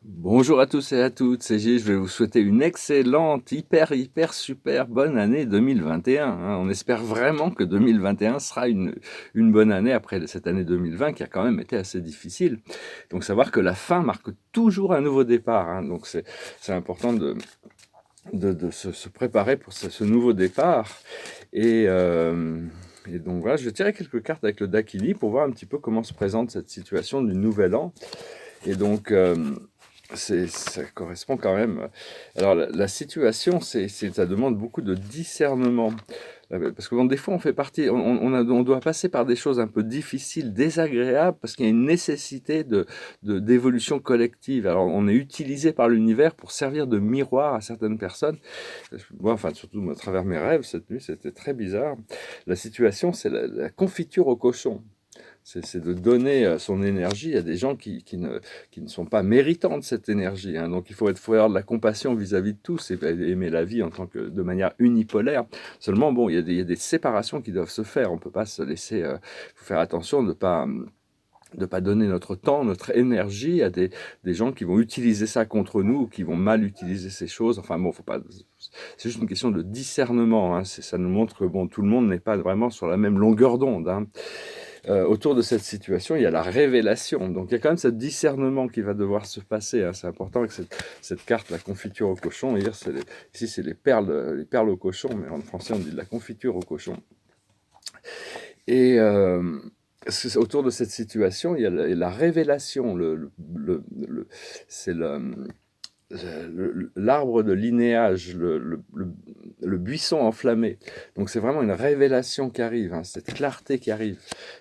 Bonjour à tous et à toutes, c'est Gilles, je vais vous souhaiter une excellente, super bonne année 2021, hein. On espère vraiment que 2021 sera une bonne année après cette année 2020 qui a quand même été assez difficile. Donc savoir que la fin marque toujours un nouveau départ, hein. Donc c'est important de se préparer pour ce nouveau départ. Et, euh, et donc voilà, je vais tirer quelques cartes avec le Dakini pour voir un petit peu comment se présente cette situation du nouvel an. Et donc, ça correspond quand même. Alors, la situation, ça demande beaucoup de discernement. Parce que bon, des fois, on fait partie, on doit passer par des choses un peu difficiles, désagréables, parce qu'il y a une nécessité d'évolution collective. Alors, on est utilisé par l'univers pour servir de miroir à certaines personnes. Moi, enfin, surtout à travers mes rêves, cette nuit, c'était très bizarre. La situation, c'est la confiture au cochon. C'est de donner son énergie à des gens qui ne sont pas méritants de cette énergie, hein. Donc il faut avoir de la compassion vis-à-vis de tous et aimer la vie en tant que de manière unipolaire. Seulement, bon, il y a des séparations qui doivent se faire. On ne peut pas se laisser. Faut faire attention de pas donner notre temps, notre énergie à des gens qui vont utiliser ça contre nous ou qui vont mal utiliser ces choses. Enfin bon, faut pas. C'est juste une question de discernement, hein. Ça nous montre que bon, tout le monde n'est pas vraiment sur la même longueur d'onde, hein. Autour de cette situation, il y a la révélation. Donc il y a quand même ce discernement qui va devoir se passer, hein. C'est important que cette carte, la confiture au cochon, hier, ici c'est les perles au cochon, mais en français on dit de la confiture au cochon. Et autour de cette situation, il y a la révélation. C'est l'arbre de linéage, le buisson enflammé. Donc c'est vraiment une révélation qui arrive, hein, cette clarté qui arrive.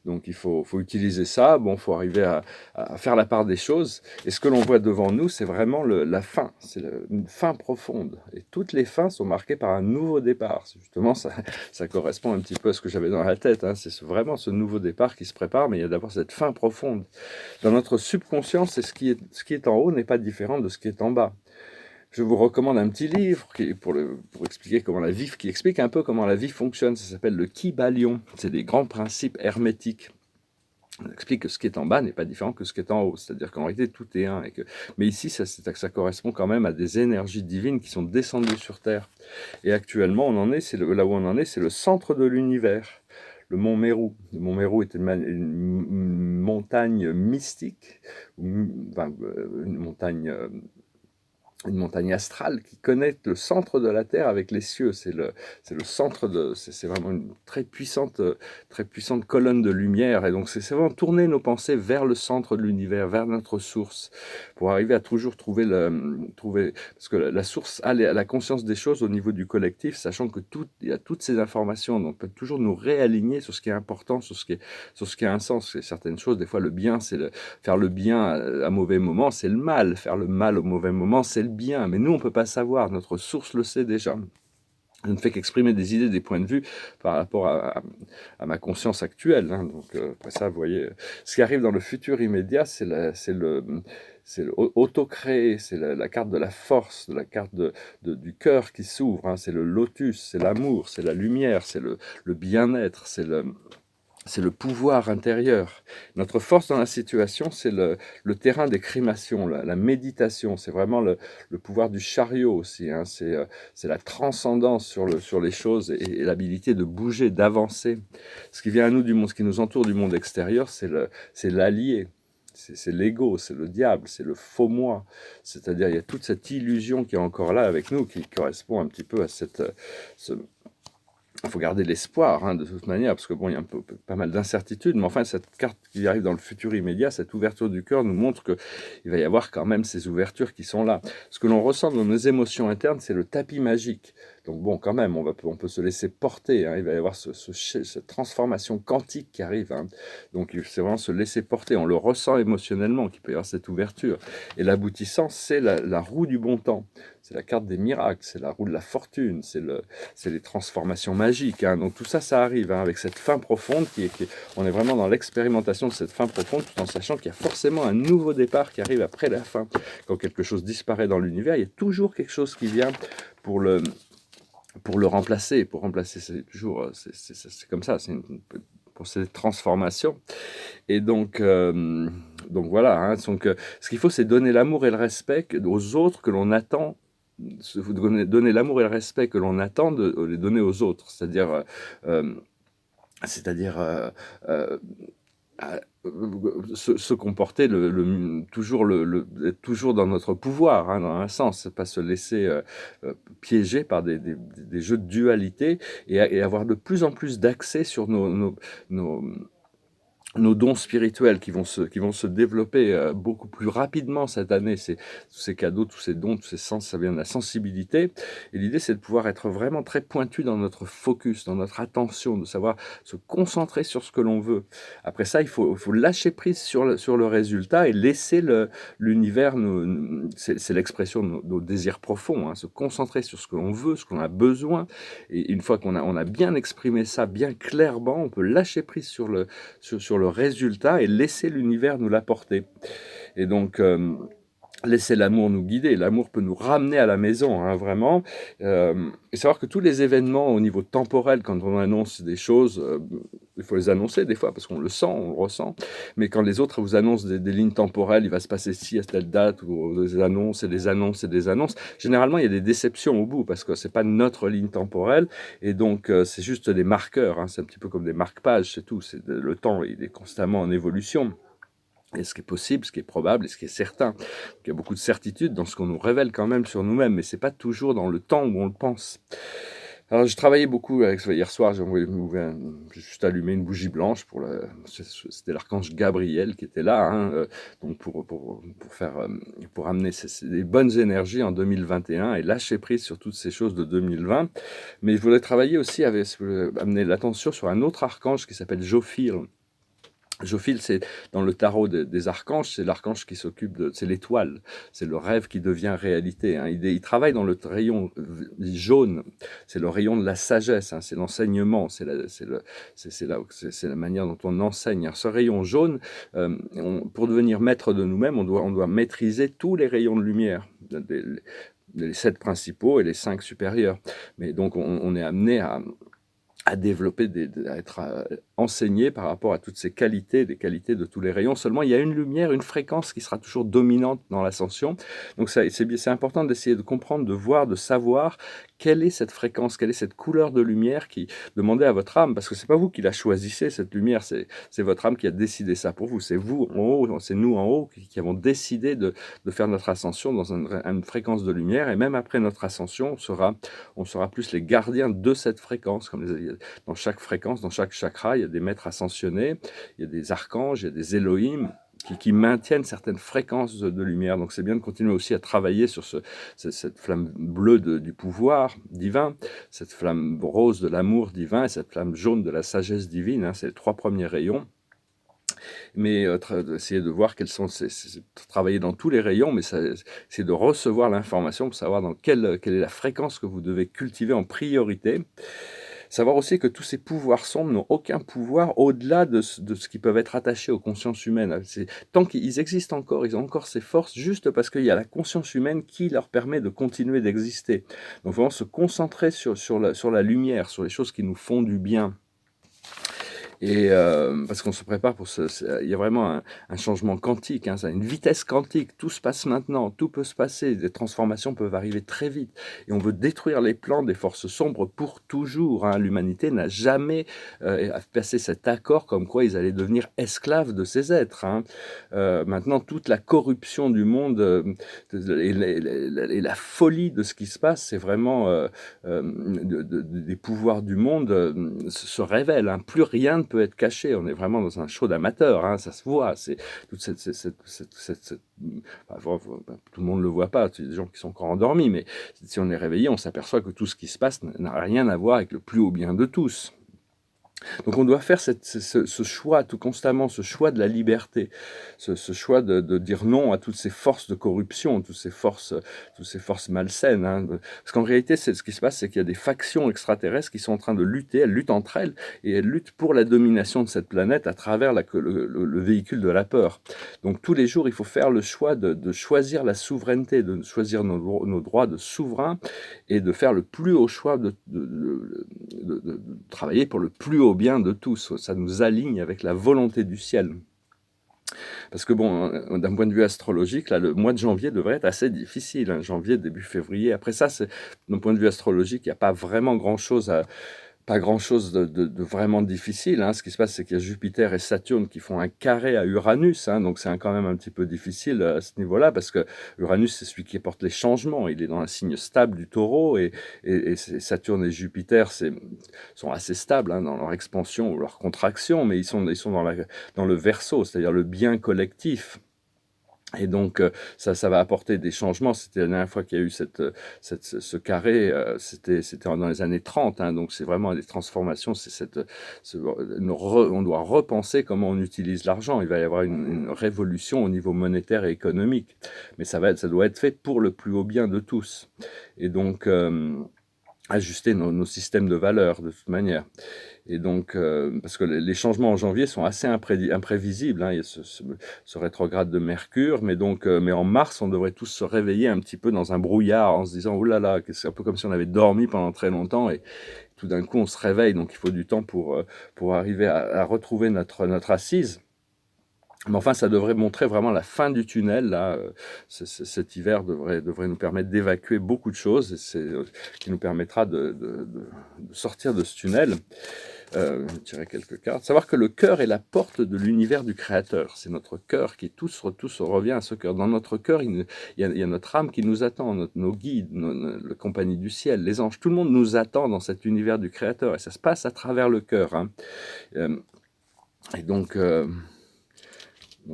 Donc il faut utiliser ça, bon, il faut arriver à faire la part des choses. Et ce que l'on voit devant nous, c'est vraiment la fin, c'est une fin profonde. Et toutes les fins sont marquées par un nouveau départ. Justement, ça correspond un petit peu à ce que j'avais dans la tête, hein. C'est vraiment ce nouveau départ qui se prépare, mais il y a d'abord cette fin profonde. Dans notre subconscient, ce qui est en haut n'est pas différent de ce qui est en bas. Je vous recommande un petit livre pour expliquer comment la vie, qui explique un peu comment la vie fonctionne. Ça s'appelle le Kybalion. C'est des grands principes hermétiques. On explique que ce qui est en bas n'est pas différent que ce qui est en haut. C'est-à-dire qu'en réalité, tout est un. Mais ici, ça correspond quand même à des énergies divines qui sont descendues sur Terre. Et actuellement, là où on en est, c'est le centre de l'univers. Le mont Meru. Le mont Meru est une montagne mystique, enfin, une montagne astrale qui connecte le centre de la Terre avec les cieux. C'est le centre c'est vraiment une très puissante colonne de lumière. Et donc, c'est vraiment tourner nos pensées vers le centre de l'univers, vers notre source, pour arriver à toujours parce que la source a la conscience des choses au niveau du collectif, sachant que il y a toutes ces informations. Donc, on peut toujours nous réaligner sur ce qui est important, sur ce qui a un sens. Et certaines choses, des fois, le bien, faire le bien à mauvais moment, c'est le mal. Faire le mal au mauvais moment, c'est le bien. Mais nous, on ne peut pas savoir. Notre source le sait déjà. Je ne fais qu'exprimer des idées, des points de vue par rapport à ma conscience actuelle, hein. Donc, après ça, vous voyez, ce qui arrive dans le futur immédiat, c'est le auto-créé, c'est la carte de la force, la carte du cœur qui s'ouvre, hein. C'est le lotus, c'est l'amour, c'est la lumière, c'est le bien-être, c'est le pouvoir intérieur. Notre force dans la situation, c'est le terrain des crémations, la méditation. C'est vraiment le pouvoir du chariot aussi, hein. C'est la transcendance sur les choses et l'habilité de bouger, d'avancer. Ce qui vient à nous du monde, ce qui nous entoure du monde extérieur, c'est l'allié. C'est l'ego, c'est le diable, c'est le faux moi. C'est-à-dire, il y a toute cette illusion qui est encore là avec nous, qui correspond un petit peu à ce, il faut garder l'espoir, hein, de toute manière, parce que bon, il y a pas mal d'incertitudes, mais enfin, cette carte qui arrive dans le futur immédiat, cette ouverture du cœur nous montre qu'il va y avoir quand même ces ouvertures qui sont là. Ce que l'on ressent dans nos émotions internes, c'est le tapis magique. Donc bon, quand même, on peut se laisser porter, hein. Il va y avoir cette transformation quantique qui arrive, hein. Donc c'est vraiment se laisser porter. On le ressent émotionnellement qu'il peut y avoir cette ouverture. Et l'aboutissant, c'est la roue du bon temps. C'est la carte des miracles, c'est la roue de la fortune, c'est les transformations magiques, hein. Donc tout ça, ça arrive, hein, avec cette fin profonde on est vraiment dans l'expérimentation de cette fin profonde, tout en sachant qu'il y a forcément un nouveau départ qui arrive après la fin. Quand quelque chose disparaît dans l'univers, il y a toujours quelque chose qui vient pour le remplacer. Pour remplacer, c'est toujours, c'est comme ça, pour cette transformation. Et donc, Donc voilà, hein, donc, ce qu'il faut, c'est donner l'amour et le respect aux autres que l'on attend, donner l'amour et le respect que l'on attend de les donner aux autres. C'est-à-dire euh, à- se comporter être toujours dans notre pouvoir, hein, dans un sens, pas se laisser piéger par des jeux de dualité et avoir de plus en plus d'accès sur nos, nos dons spirituels qui vont se développer beaucoup plus rapidement cette année. Tous ces cadeaux, tous ces dons, tous ces sens, ça vient de la sensibilité. Et l'idée, c'est de pouvoir être vraiment très pointu dans notre focus, dans notre attention, de savoir se concentrer sur ce que l'on veut. Après ça, il faut lâcher prise sur le résultat et laisser l'univers, c'est l'expression de nos désirs profonds, hein, se concentrer sur ce que l'on veut, ce qu'on a besoin. Et une fois on a bien exprimé ça, bien clairement, on peut lâcher prise sur le résultat et laisser l'univers nous l'apporter. Et donc, laisser l'amour nous guider. L'amour peut nous ramener à la maison, hein, vraiment. Et savoir que tous les événements au niveau temporel, quand on annonce des choses, il faut les annoncer des fois parce qu'on le sent, on le ressent. Mais quand les autres vous annoncent des lignes temporelles, il va se passer ci à telle date, ou des annonces et des annonces et des annonces, généralement il y a des déceptions au bout parce que c'est pas notre ligne temporelle. Et donc c'est juste des marqueurs, hein, c'est un petit peu comme des marque-pages, c'est tout. Le temps, il est constamment en évolution. Et ce qui est possible, ce qui est probable et ce qui est certain. Donc, il y a beaucoup de certitudes dans ce qu'on nous révèle quand même sur nous-mêmes, mais c'est pas toujours dans le temps où on le pense. Alors, j'ai travaillé beaucoup avec ça. Hier soir, j'ai juste allumé une bougie blanche c'était l'archange Gabriel qui était là, hein, donc pour amener des bonnes énergies en 2021 et lâcher prise sur toutes ces choses de 2020. Mais je voulais travailler aussi amener l'attention sur un autre archange qui s'appelle Jophiel. Jophiel, c'est dans le tarot des archanges, c'est l'archange qui c'est l'étoile, c'est le rêve qui devient réalité, hein. Il travaille dans le rayon jaune, c'est le rayon de la sagesse, hein, c'est l'enseignement, c'est la manière dont on enseigne. Alors, ce rayon jaune, pour devenir maître de nous-mêmes, on doit maîtriser tous les rayons de lumière, les 7 principaux et les 5 supérieurs. Mais donc, on est amené à développer, à être enseigné par rapport à toutes ces qualités, des qualités de tous les rayons. Seulement, il y a une lumière, une fréquence qui sera toujours dominante dans l'ascension. Donc, c'est important d'essayer de comprendre, de voir, de savoir quelle est cette fréquence, quelle est cette couleur de lumière qui demandez à votre âme, parce que c'est pas vous qui la choisissez, cette lumière, c'est votre âme qui a décidé ça pour vous. C'est vous en haut, c'est nous en haut qui avons décidé de faire notre ascension dans une fréquence de lumière. Et même après notre ascension, on sera plus les gardiens de cette fréquence, dans chaque fréquence, dans chaque chakra, il y a des maîtres ascensionnés, il y a des archanges, il y a des Elohim qui maintiennent certaines fréquences de lumière. Donc c'est bien de continuer aussi à travailler sur cette flamme bleue du pouvoir divin, cette flamme rose de l'amour divin et cette flamme jaune de la sagesse divine, hein, c'est les 3 premiers rayons. Mais essayer de voir quels sont travailler dans tous les rayons, mais c'est de recevoir l'information pour savoir quelle est la fréquence que vous devez cultiver en priorité. Savoir aussi que tous ces pouvoirs sombres n'ont aucun pouvoir au-delà de ce qui peuvent être attachés aux consciences humaines. Tant qu'ils existent encore, ils ont encore ces forces juste parce qu'il y a la conscience humaine qui leur permet de continuer d'exister. Donc vraiment se concentrer sur la lumière, sur les choses qui nous font du bien. Et parce qu'on se prépare il y a vraiment un changement quantique, hein, ça a une vitesse quantique, tout se passe maintenant, tout peut se passer, des transformations peuvent arriver très vite. Et on veut détruire les plans des forces sombres pour toujours, hein. L'humanité n'a jamais passé cet accord comme quoi ils allaient devenir esclaves de ces êtres, hein. Maintenant, toute la corruption du monde et la folie de ce qui se passe, c'est vraiment des pouvoirs du monde se révèlent, hein. Plus rien ne peut être caché. On est vraiment dans un show d'amateur, hein, ça se voit. C'est toute tout le monde ne le voit pas. Il y a des gens qui sont encore endormis, mais si on est réveillé, on s'aperçoit que tout ce qui se passe n'a rien à voir avec le plus haut bien de tous. Donc on doit faire ce choix tout constamment, ce choix de la liberté, ce choix de dire non à toutes ces forces de corruption, toutes ces forces malsaines, hein. Parce qu'en réalité, ce qui se passe, c'est qu'il y a des factions extraterrestres qui sont en train de lutter, elles luttent entre elles, et elles luttent pour la domination de cette planète à travers le véhicule de la peur. Donc tous les jours, il faut faire le choix de choisir la souveraineté, de choisir nos droits de souverain, et de faire le plus haut choix de travailler pour le plus haut bien de tous. Ça nous aligne avec la volonté du ciel. Parce que bon, d'un point de vue astrologique, là, le mois de janvier devrait être assez difficile, hein, janvier, début février. Après ça, d'un point de vue astrologique, il n'y a pas vraiment grand-chose de vraiment difficile, hein. Ce qui se passe, c'est qu'il y a Jupiter et Saturne qui font un carré à Uranus, hein, donc c'est quand même un petit peu difficile à ce niveau-là, parce que Uranus, c'est celui qui porte les changements. Il est dans un signe stable du Taureau, et Saturne et Jupiter sont assez stables, hein, dans leur expansion ou leur contraction, mais ils sont dans le Verseau, c'est-à-dire le bien collectif. Et donc, ça va apporter des changements. C'était la dernière fois qu'il y a eu ce carré, c'était dans les années 30, hein, donc c'est vraiment des transformations. On doit repenser comment on utilise l'argent. Il va y avoir une révolution au niveau monétaire et économique, mais ça doit être fait pour le plus haut bien de tous. Et donc, ajuster nos systèmes de valeurs de toute manière. Et donc, parce que les changements en janvier sont assez imprévisibles, hein. Il y a ce rétrograde de Mercure, mais en mars, on devrait tous se réveiller un petit peu dans un brouillard en se disant, oh là là, c'est un peu comme si on avait dormi pendant très longtemps, et tout d'un coup, on se réveille. Donc, il faut du temps pour arriver à retrouver notre assise. Mais enfin, ça devrait montrer vraiment la fin du tunnel, là. Cet hiver devrait nous permettre d'évacuer beaucoup de choses, et c'est qui nous permettra de sortir de ce tunnel. Je tirer quelques cartes. Savoir que le cœur est la porte de l'univers du Créateur. C'est notre cœur qui tous revient à ce cœur. Dans notre cœur, il y a notre âme qui nous attend, nos guides, la compagnie du ciel, les anges. Tout le monde nous attend dans cet univers du Créateur, et ça se passe à travers le cœur, hein. Et donc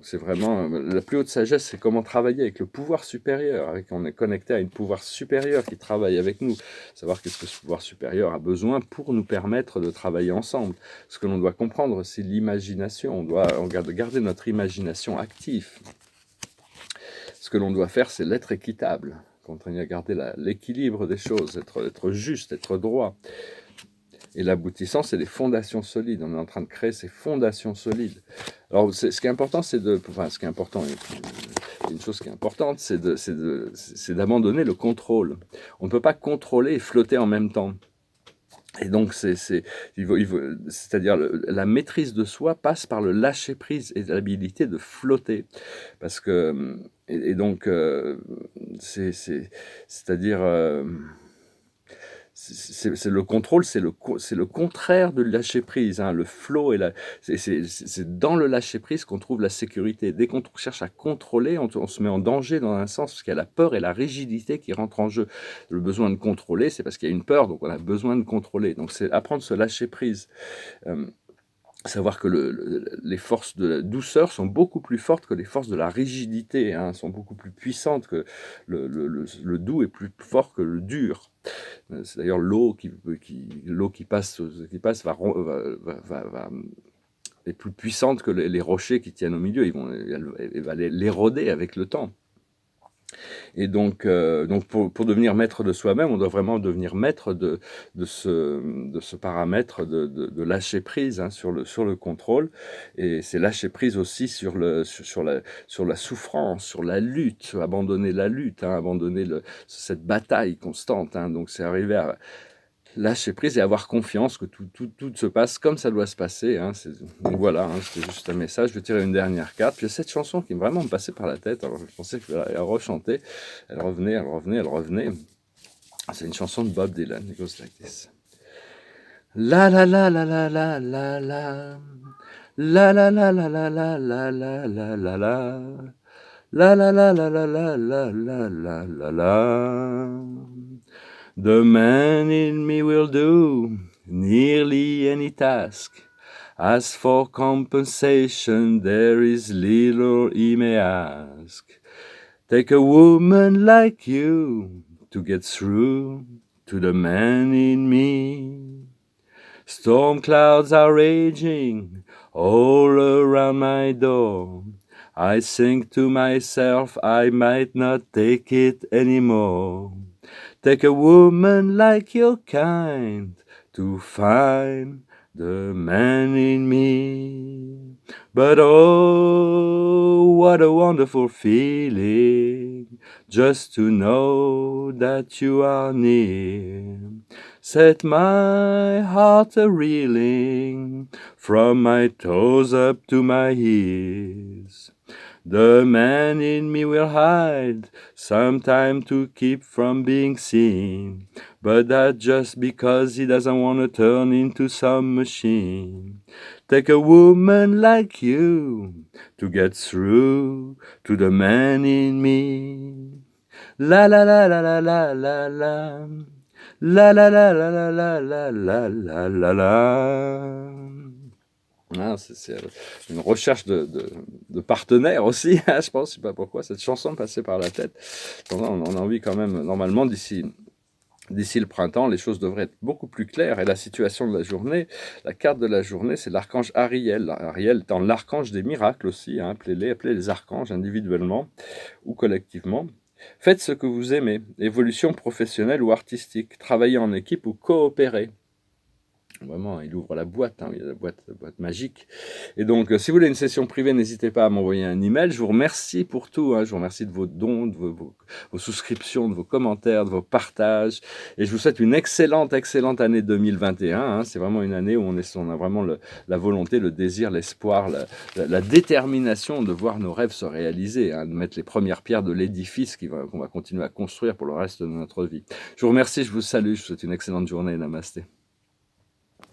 c'est vraiment la plus haute sagesse, c'est comment travailler avec le pouvoir supérieur, on est connecté à un pouvoir supérieur qui travaille avec nous, savoir qu'est-ce que ce pouvoir supérieur a besoin pour nous permettre de travailler ensemble. Ce que l'on doit comprendre, c'est l'imagination. On doit garder notre imagination active. Ce que l'on doit faire, c'est l'être équitable, continuer à garder l'équilibre des choses, être juste, être droit. Et l'aboutissant, c'est des fondations solides. On est en train de créer ces fondations solides. Alors, ce qui est important, une chose qui est importante, c'est d'abandonner le contrôle. On ne peut pas contrôler et flotter en même temps. Et donc, c'est-à-dire la maîtrise de soi passe par le lâcher-prise et l'habilité de flotter. Parce que, et donc, c'est-à-dire... c'est le contrôle, c'est le contraire de lâcher prise, hein. Le flow c'est dans le lâcher prise qu'on trouve la sécurité. Dès qu'on cherche à contrôler, on se met en danger dans un sens, parce qu'il y a la peur et la rigidité qui rentrent en jeu. Le besoin de contrôler, c'est parce qu'il y a une peur, donc on a besoin de contrôler. Donc c'est apprendre à se lâcher prise. Savoir que les forces de la douceur sont beaucoup plus fortes que les forces de la rigidité, hein, sont beaucoup plus puissantes, que le doux est plus fort que le dur. C'est d'ailleurs l'eau qui passe est plus puissante que les rochers qui tiennent au milieu. Elle va l'éroder avec le temps. Et donc pour devenir maître de soi-même, on doit vraiment devenir maître de ce paramètre de lâcher prise, hein, sur le contrôle. Et c'est lâcher prise aussi sur la souffrance, sur la lutte, abandonner la lutte, hein, abandonner cette bataille constante, hein. Donc c'est arriver à lâcher prise et avoir confiance que tout se passe comme ça doit se passer, hein. Donc voilà, hein, c'était juste un message. Je vais tirer une dernière carte. Puis il y a cette chanson qui vraiment me passait par la tête. Alors je pensais que je vais la rechanter. Elle revenait. C'est une chanson de Bob Dylan. It goes like this. La la la la la la la la. La la la la la la la la la la la. La la la la la la la la la la la. The man in me will do nearly any task. As for compensation, there is little he may ask. Take a woman like you to get through to the man in me. Storm clouds are raging all around my door. I think to myself I might not take it anymore. Take a woman like your kind to find the man in me. But oh, what a wonderful feeling, just to know that you are near. Set my heart a-reeling, from my toes up to my ears. The man in me will hide, sometime to keep from being seen, but that's just because he doesn't want to turn into some machine. Take a woman like you to get through to the man in me. La la la la la la la la. La la la la la la la la la la la. Ah, c'est une recherche de partenaires aussi, hein, je pense, je sais pas pourquoi, cette chanson passait par la tête. On a envie quand même, normalement, d'ici le printemps, les choses devraient être beaucoup plus claires. Et la situation de la journée, la carte de la journée, c'est l'archange Ariel. Ariel étant l'archange des miracles aussi, hein, appelez les archanges individuellement ou collectivement. Faites ce que vous aimez, évolution professionnelle ou artistique, travaillez en équipe ou coopérez. Vraiment, il ouvre la boîte, hein, la boîte magique. Et donc, si vous voulez une session privée, n'hésitez pas à m'envoyer un email. Je vous remercie pour tout. Hein. Je vous remercie de vos dons, de vos souscriptions, de vos commentaires, de vos partages. Et je vous souhaite une excellente année 2021. Hein. C'est vraiment une année où on a vraiment la volonté, le désir, l'espoir, la détermination de voir nos rêves se réaliser, hein, de mettre les premières pierres de l'édifice qu'on va continuer à construire pour le reste de notre vie. Je vous remercie, je vous salue, je vous souhaite une excellente journée. Namasté.